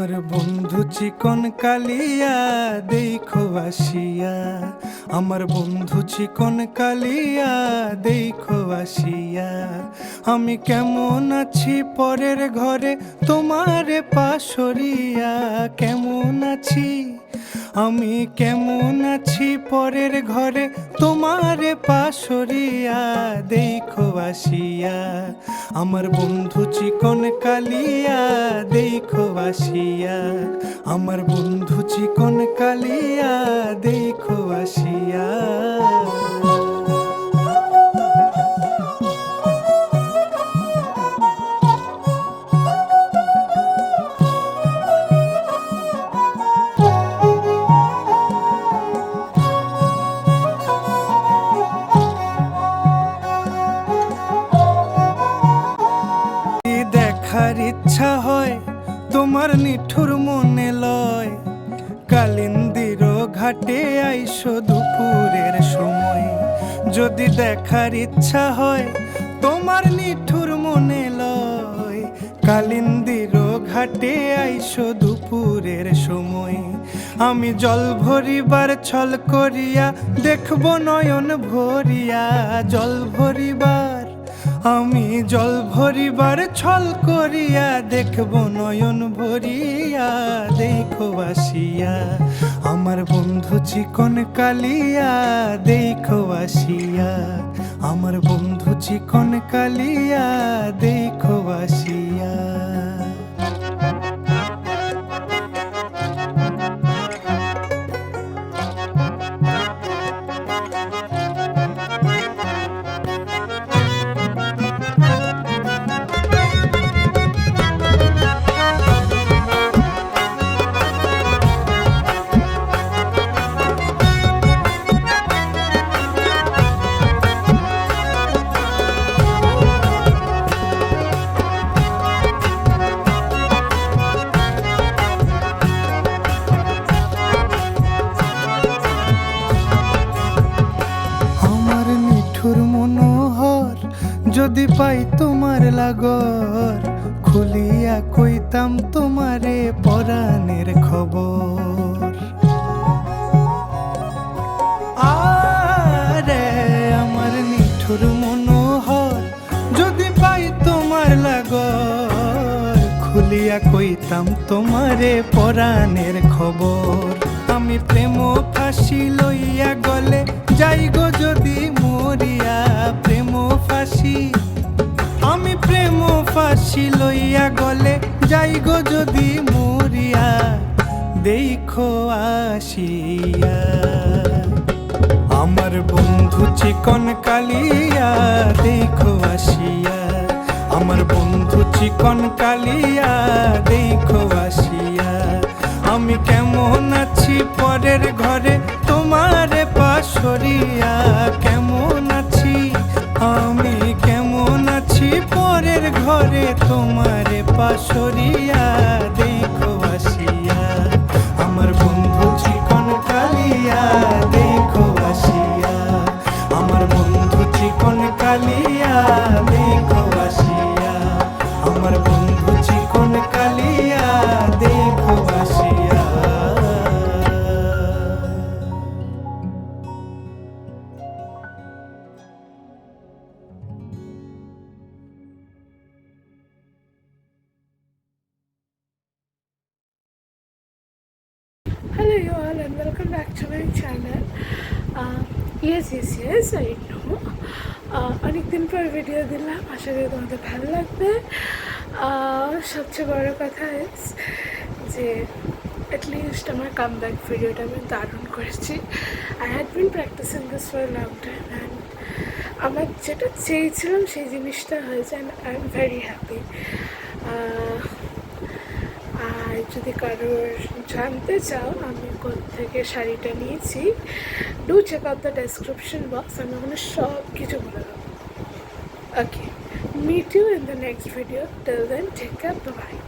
আমার বন্ধু চিকন কালিয়া দেখো আসিয়া, আমার বন্ধু চিকন কালিয়া দেখো আসিয়া। আমি কেমন আছি পরের ঘরে তোমারে পাশরিয়া, কেমন আছি আমি কেমন আছি পরের ঘরে তোমারে পাশরিয়া দেখো আসিয়া। আমার বন্ধু চিকন কালিয়া দেখো আসিয়া, আমার বন্ধু চিকন কালিয়া দেখো আসিয়া। দেখার ইচ্ছা হয় তোমার নিঠুর মনে লয়, কালিন্দির ঘাটে আইসো দুপুরের সময়। যদি দেখার ইচ্ছা হয় তোমার নিঠুর মনে লয়, কালিন্দির ঘাটে আইসো দুপুরের সময়। আমি জল ভরিবার ছল করিয়া দেখব নয়ন ভরিয়া, জল ভরিবার আমি জল ভরিবার ছল করিয়া দেখব নয়ন ভরিয়া দেখো আসিয়া। আমার বন্ধু চিকন কালিয়া দেখো আসিয়া, আমার বন্ধু চিকন কালিয়া দেখো আসিয়া। যদি পাই তোমার লাগর, খুলিয়া কইতাম তোমারে পরাণের খবর। আরে আমার নিঠুর মনোহর, যদি পাই তোমার লাগর, খুলিয়া কইতাম তোমারে পরাণের খবর। আমি প্রেম ফাঁসি লইয়া গলে যাই গো যদি মরিয়া, প্রেম ফাঁসি আমি প্রেম ফাঁসি লইয়া গলে যাই গো যদি মরিয়া দেখো আসিয়া। আমার বন্ধু চিকন কালিয়া দেখো আসিয়া, আমার বন্ধু চিকন কালিয়া দেখো আসিয়া। আমি কেমন আছি পরের ঘরে তোমারে পাশরিয়া, কেমন আছি আমি কেমন আছি পরের ঘরে তোমারে পাশরিয়া দেখো আসিয়া। আমার বন্ধু চিকন কালিয়া দেখো আসিয়া, আমার বন্ধু চিকন কালিয়া দেখো আসিয়া, আমার বন্ধু চিকন কালিয়া দেখো আসিয়া। Hello you all and welcome back to my channel. Yes, I know. অনেকদিন পর ভিডিও দিলাম, আশা করি তোমাদের ভালো লাগবে। সবচেয়ে বড় কথা যে অ্যাটলিস্ট আমার কামব্যাক ভিডিওটা আমি দারুণ করেছি। I had been practicing this for long time and আমার যেটা চেয়েছিলাম সেই জিনিসটা হয়েছে and I am very happy. আর যদি কারোর জানতে চাও আমি কোত্থেকে শাড়িটা নিয়েছি, do check out the description box, আমি ওখানে সব কিছু বলে দেবো। ওকে, meet you in the next video. Till then, take care, bye bye.